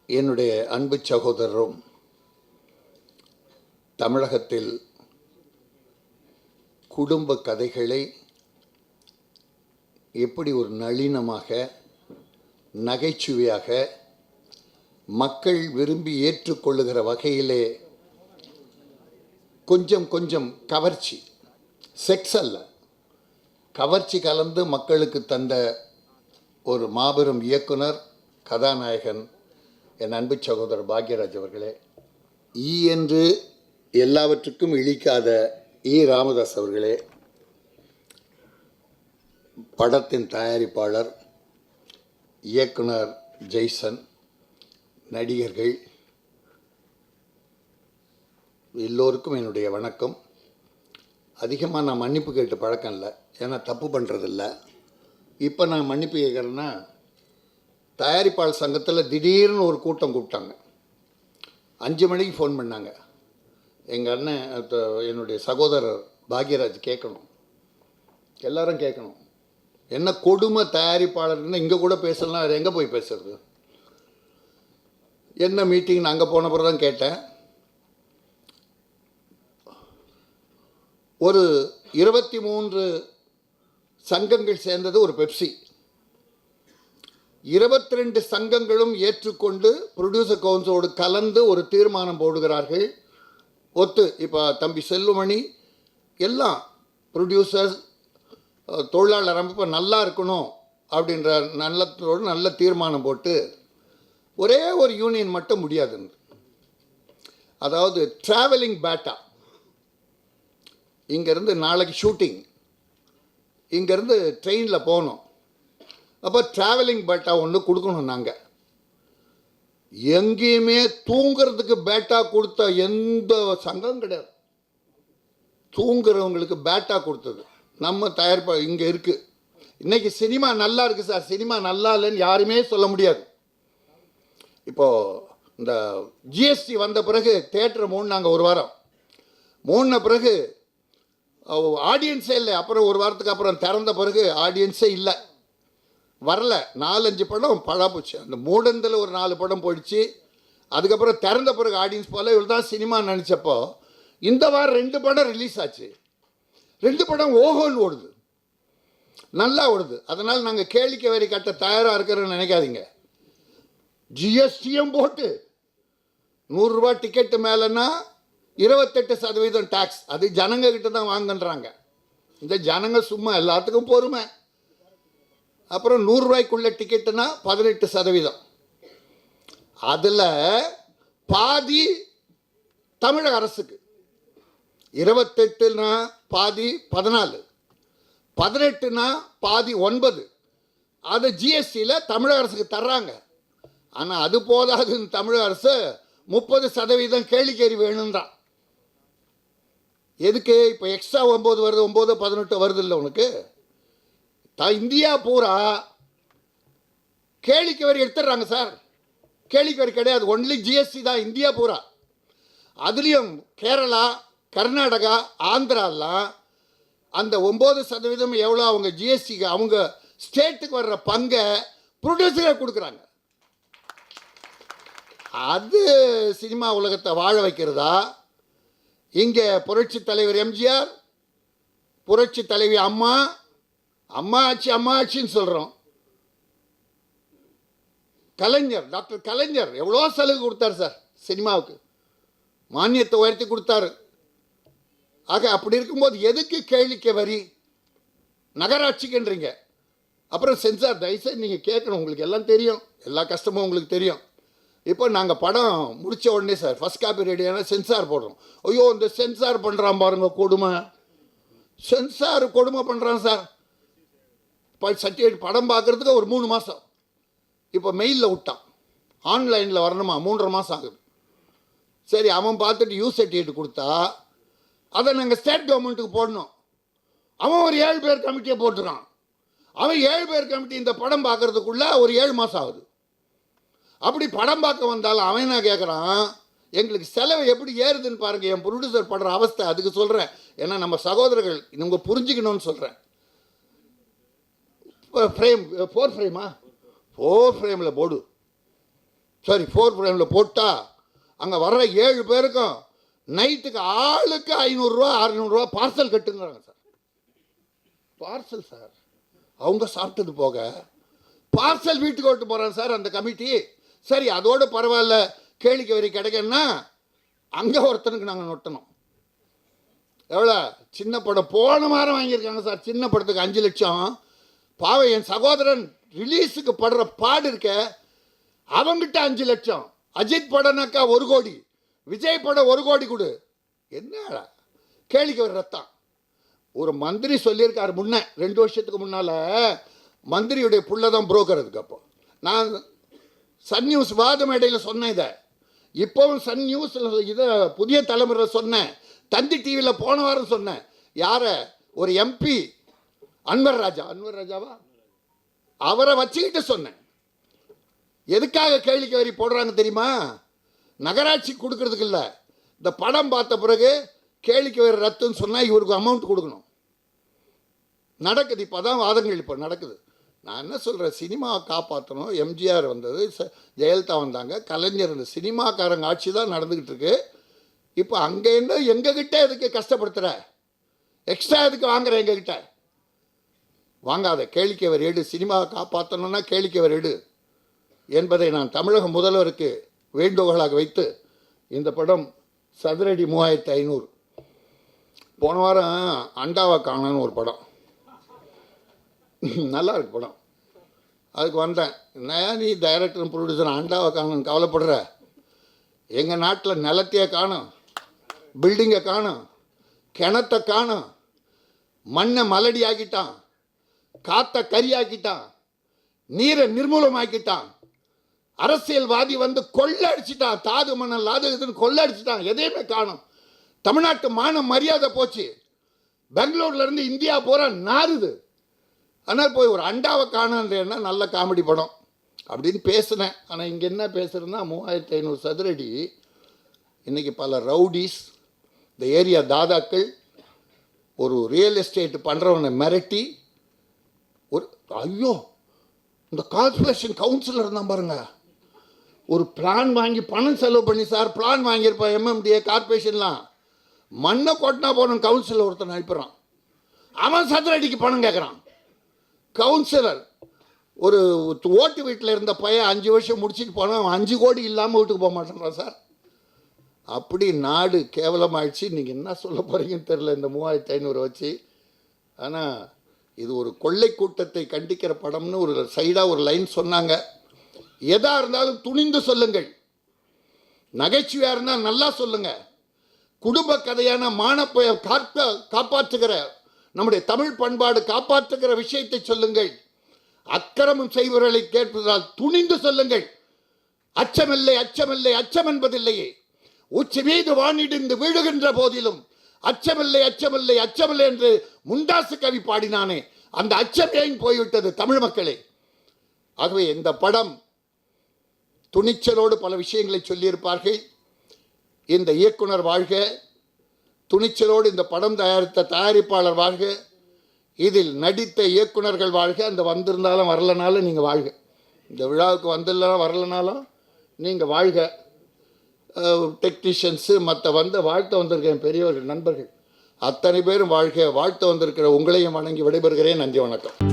என்னுடைய அன்பு சகோதரரும் தமிழகத்தில் குடும்ப கதைகளை எப்படி ஒரு நளினமாக நகைச்சுவையாக மக்கள் விரும்பி ஏற்றுக்கொள்ளுகிற வகையிலே கொஞ்சம் கொஞ்சம் கவர்ச்சி, செக்ஸ் அல்ல, கவர்ச்சி கலந்து மக்களுக்கு தந்த ஒரு மாபெரும் இயக்குனர், கதாநாயகன் என் அன்பு சகோதரர் பாக்யராஜ் அவர்களே. என்று எல்லாவற்றுக்கும் இழிக்காத ராமதாஸ் அவர்களே, படத்தின் தயாரிப்பாளர், இயக்குனர் ஜெய்சன், நடிகர்கள் எல்லோருக்கும் என்னுடைய வணக்கம். அதிகமாக நான் மன்னிப்பு கேட்டு பழக்கம் இல்லை, ஏன்னா தப்பு பண்ணுறதில்ல. இப்போ நான் மன்னிப்பு கேட்குறேன்னா, தயாரிப்பாளர் சங்கத்தில் திடீர்னு ஒரு கூட்டம் கூப்பிட்டாங்க. 5 மணிக்கு ஃபோன் பண்ணாங்க. எங்கள் அண்ணன், என்னுடைய சகோதரர் பாக்யராஜ் கேட்கணும், எல்லாரும் கேட்கணும், என்ன கொடுமை தயாரிப்பாளர்னு இங்கே கூட பேசலாம், அது எங்கே போய் பேசுறது, என்ன மீட்டிங். அங்கே போன பிறகு தான் கேட்டேன். ஒரு 23 சங்கங்கள் சேர்ந்தது ஒரு பெப்சி. 22 சங்கங்களும் ஏற்றுக்கொண்டு ப்ரொடியூசர் கவுன்சிலோடு கலந்து ஒரு தீர்மானம் போடுகிறார்கள். இப்போ தம்பி செல்லுமணி எல்லாம் ப்ரொடியூசர்ஸ், தொழிலாளர் அமைப்பு நல்லா இருக்கணும் அப்படின்ற நல்ல தீர்மானம் போட்டு, ஒரே ஒரு யூனியன் மட்டும் முடியாதுன்னு, அதாவது ட்ராவலிங் பேட்டா. இங்கேருந்து நாளைக்கு ஷூட்டிங், இங்கேருந்து ட்ரெயினில் போகணும், அப்போ ட்ராவலிங் பேட்டா ஒன்று கொடுக்கணும். நாங்கள் எங்கேயுமே தூங்கிறதுக்கு பேட்டா கொடுத்த எந்த சங்கம் கிடையாது. தூங்குறவங்களுக்கு பேட்டா கொடுத்தது நம்ம தயாரிப்பா இங்கே இருக்குது. இன்றைக்கி சினிமா நல்லா இருக்குது சார், சினிமா நல்லா இல்லைன்னு யாருமே சொல்ல முடியாது. இப்போது இந்த ஜிஎஸ்டி வந்த பிறகு தேட்டரை மூடினாங்க, ஒரு வாரம் மூடின பிறகு ஆடியன்ஸே இல்லை. அப்புறம் ஒரு வாரத்துக்கு அப்புறம் திறந்த பிறகு ஆடியன்ஸே இல்லை, வரல. 4-5 படம் பழா போச்சு. அந்த மூடந்தில் ஒரு 4 படம் போயிடுச்சு. அதுக்கப்புறம் திறந்த பிறகு ஆடியன்ஸ் போல் இவ்வளோ தான் சினிமா நினச்சப்போ, இந்த வாரம் 2 படம் ரிலீஸ் ஆச்சு. 2 படம் ஓஹோன்னு ஓடுது, நல்லா ஓடுது. அதனால் நாங்கள் கேளிக்கை வரி கட்ட தயாராக இருக்கிறோன்னு நினைக்காதீங்க. ஜிஎஸ்டியும் போட்டு 100 ரூபா டிக்கெட்டு மேலேன்னா 28% டேக்ஸ். அது ஜனங்க கிட்ட தான் வாங்கன்றாங்க. இந்த ஜனங்க சும்மா, எல்லாத்துக்கும் பொறுமை. அப்புறம் 100 ரூபாய்க்குள்ள டிக்கெட்டுனா 18%. அதில் பாதி தமிழக அரசுக்கு, 28னா பாதி 14, 18னா பாதி 9. அது ஜிஎஸ்டியில் தமிழக அரசுக்கு தர்றாங்க. ஆனால் அது போதாதுன்னு தமிழக அரசு 30% கேளிக்கேரி வேணும்தான். எதுக்கு இப்போ எக்ஸ்ட்ரா 9 வருது, 9, 18 வருது இல்லை உனக்கு. இந்தியா பூரா கேளிக்கை வரி எடுத்துடுறாங்க சார். கேளிக்கை வரி கிடையாது, ஒன்லி ஜிஎஸ்டி தான் இந்தியா பூரா. அதுலேயும் கேரளா, கர்நாடகா, ஆந்திராலாம் அந்த 9% எவ்வளோ அவங்க ஜிஎஸ்டிக்கு, அவங்க ஸ்டேட்டுக்கு வர்ற பங்கை ப்ரொடியூசரே கொடுக்குறாங்க. அது சினிமா உலகத்தை வாழ வைக்கிறதா? இங்கே புரட்சி தலைவர் எம்ஜிஆர், புரட்சி தலைவி அம்மா, அம்மா ஆட்சின்னு சொல்கிறோம். கலைஞர், டாக்டர் கலைஞர் எவ்வளோ சலுகை கொடுத்தார் சார் சினிமாவுக்கு, மானியத்தை உயர்த்தி கொடுத்தாரு. ஆக அப்படி இருக்கும்போது எதுக்கு கேளிக்கை வரி? நகராட்சிக்குன்றீங்க, அப்புறம் சென்சார். தயவுசெய்து நீங்கள் கேட்கணும், உங்களுக்கு எல்லாம் தெரியும், எல்லா கஷ்டமும் உங்களுக்கு தெரியும். இப்போ நாங்கள் படம் முடித்த உடனே சார் ஃபஸ்ட் காப்பி ரெடியான சென்சார் போடுறோம். ஐயோ, இந்த சென்சார் பண்ணுறான் பாருங்க, கொடுமை. சென்சார் கொடுமை பண்ணுறான் சார். சர்டிஃபிகேட் படம் பார்க்குறதுக்கு ஒரு 3 மாதம். இப்போ மெயிலில் விட்டான், ஆன்லைனில் வரணுமா, 3.5 மாதம் ஆகுது. சரி, அவன் பார்த்துட்டு யூ சர்டிஃபிகேட் கொடுத்தா அதை நாங்கள் ஸ்டேட் கவர்மெண்ட்டுக்கு போடணும். அவன் ஒரு 7 பேர் கமிட்டியை போட்டுறான். அவன் 7 பேர் கமிட்டி இந்த படம் பார்க்குறதுக்குள்ளே ஒரு 7 மாதம் ஆகுது. அப்படி படம் பார்க்க வந்தாலும் அவன் என்ன கேட்குறான், எங்களுக்கு செலவு எப்படி ஏறுதுன்னு பாருங்கள். என் ப்ரொடியூசர் படுற அவஸ்தை அதுக்கு சொல்கிறேன். ஏன்னா நம்ம சகோதரர்கள் இவங்க புரிஞ்சுக்கணும்னு சொல்கிறேன். ஃப்ரேம் 4 ஃப்ரேமா 4 ஃப்ரேமில் போடு, சாரி 4 ஃப்ரேமில் போட்டால் அங்கே வர்ற 7 பேருக்கும் நைட்டுக்கு ஆளுக்கு 500 600 பார்சல் கட்டுங்கிறாங்க சார். பார்சல் சார், அவங்க சாப்பிட்டது போக பார்சல் வீட்டுக்கு ஓட்டு போகிறாங்க சார் அந்த கமிட்டி. சரி, அதோடு பரவாயில்ல, கேளிக்கை வரி கிடைக்குன்னா அங்கே ஒருத்தனுக்கு நாங்கள் நொட்டணும். எவ்வளோ சின்ன படம் போன வாரம் வாங்கியிருக்காங்க சார், சின்ன படத்துக்கு 5 லட்சம். பாவம் என் சகோதரன் ரிலீஸுக்கு படுற பாடு இருக்க, அவங்கிட்ட 5 லட்சம். அஜித் படம்னாக்கா 1 கோடி, விஜய் படம் 1 கோடி கொடு. என்ன கேளிக்கை வரி ரத்தம். ஒரு மந்திரி சொல்லியிருக்காரு முன்ன 2 வருஷத்துக்கு முன்னால், மந்திரியுடைய புள்ள தான் புரோக்கர். அதுக்கு அப்போ நான் சன் நியூஸ் வாத மேடையில் சொன்னேன் இதை, இப்போவும் சன் நியூஸில் இதை புதிய தலைமுறையில் சொன்னேன், தந்தி டிவியில் போன வாரம் சொன்னேன். யாரை? ஒரு எம்பி அன்வர் ராஜாவா அவரை வச்சுக்கிட்டு சொன்னேன். எதுக்காக கேளிக்கை வரி போடுறாங்க தெரியுமா? நகராட்சி கொடுக்கறதுக்கு இல்லை, இந்த படம் பார்த்த பிறகு கேளிக்கை வரி ரத்துன்னு சொன்னால் இவருக்கு அமௌண்ட் கொடுக்கணும். நடக்குது, இப்போ தான் வாதங்கள் இப்போ நடக்குது. நான் என்ன சொல்கிறேன், சினிமாவை காப்பாற்றணும். எம்ஜிஆர் வந்தது, ஜெயலலிதா வந்தாங்க, கலைஞர், இந்த சினிமாக்காரங்க ஆட்சி தான் நடந்துக்கிட்டு இருக்கு. இப்போ அங்கே என்ன எங்ககிட்ட எதுக்கு கஷ்டப்படுத்துகிற, எக்ஸ்ட்ரா எதுக்கு வாங்குற? எங்ககிட்ட வாங்காத, கேளிக்கை வரி எடு. சினிமாவை காப்பாற்றணும்னா கேளிக்கை வரி எடு என்பதை நான் தமிழக முதல்வருக்கு வேண்டுகோளாக வைத்து, இந்த படம் சதுரடி 3500. போன வாரம் அண்டாவை காணன்னு ஒரு படம், நல்லா இருக்கு படம், அதுக்கு வந்தேன். நான் நீ டைரக்டர் ப்ரொடியூசர் அண்டாவை காணன்னு கவலைப்படுற? எங்கள் நாட்டில் நிலத்தையே காணும், பில்டிங்கை காணும், கிணத்தை காணும், மண்ணை மலடி ஆக்கிட்டான், காற்றை கரியாக்கிட்டான், நீரை நிர்மூலமாக்கிட்டான், அரசியல்வாதி வந்து கொள்ளடிச்சிட்டான், தாது மணல் அது இதுன்னு கொள்ளடிச்சிட்டான், எதையுமே காணும். தமிழ்நாட்டு மான மரியாதை போச்சு. பெங்களூர்லேருந்து இந்தியா போகிற நாறுது. ஆனால் போய் ஒரு அண்டாவை காணன்றேன்னா நல்ல காமெடி படம் அப்படின்னு பேசினேன். ஆனால் இங்கே என்ன பேசுகிறேன்னா 3500 சதுரடி. இன்றைக்கி பல ரவுடிஸ், இந்த ஏரியா தாதாக்கள், ஒரு ரியல் எஸ்டேட் பண்ணுறவனை மிரட்டி ஒரு ஐயோ இந்த கார்பரேஷன் கவுன்சிலர் இருந்தான் பாருங்க, ஒரு பிளான் வாங்கி பணம் செலவு பண்ணி, சார் பிளான் வாங்கியிருப்பான் எம்எம்டிஏ கார்பரேஷன்லாம், மண்ணை கொட்டினா போன கவுன்சிலர் ஒருத்தன் அனுப்புகிறான், அவன் சதுரடிக்கு பணம் கேட்குறான். கவுன்சிலர் ஒரு ஓட்டு வீட்டில் இருந்த பையன் 5 வருஷம் முடிச்சுட்டு போனால் அவன் 5 கோடி இல்லாமல் வீட்டுக்கு போக மாட்டேன்றான் சார். அப்படி நாடு கேவலமாகிடுச்சு. நீங்கள் என்ன சொல்ல போகிறீங்கன்னு தெரில இந்த 3500 வச்சு. ஆனால் இது ஒரு கொள்ளை கூட்டத்தை கண்டிக்கிற படம்னு ஒரு சைடாக ஒரு லைன் சொன்னாங்க. எதாக இருந்தாலும் துணிந்து சொல்லுங்கள், நகைச்சுவையாக இருந்தால் நல்லா சொல்லுங்கள், குடும்ப கதையான மானப்பை காப்பாற்றுகிற நம்முடைய தமிழ் பண்பாடு காப்பாற்றுகிற விஷயத்தை சொல்லுங்கள். அக்கிரமம் செய்வர்களை கேட்பதால் துணிந்து சொல்லுங்கள். அச்சமில்லை அச்சமில்லை அச்சம் என்பதில்லையே, உச்சி மீது வானிடிந்து வீழுகின்ற போதிலும் அச்சமில்லை அச்சமில்லை அச்சமில்லை என்று முண்டாசு கவி பாடினானே, அந்த அச்சம் ஏன் போய்விட்டது தமிழ் மக்களே? ஆகவே இந்த படம் துணிச்சலோடு பல விஷயங்களை சொல்லியிருப்பார்கள். இந்த இயக்குனர் வாழ்க, துணிச்சலோடு இந்த படம் தயாரித்த தயாரிப்பாளர் வாழ்க, இதில் நடித்த இயக்குனர்கள் வாழ்க. அந்த வந்திருந்தாலும் வரலனாலும் நீங்கள் வாழ்க, இந்த விழாவுக்கு வந்துடலாம் வரலனாலும் நீங்கள் வாழ்க. டெக்னீஷியன்ஸு மற்ற வாழ்த்து வந்திருக்க பெரியவர்கள் நண்பர்கள் அத்தனை பேரும் வாழ்க. வாழ்த்து வந்திருக்கிற உங்களையும் வணங்கி விடைபெறுகிறேன். நன்றி, வணக்கம்.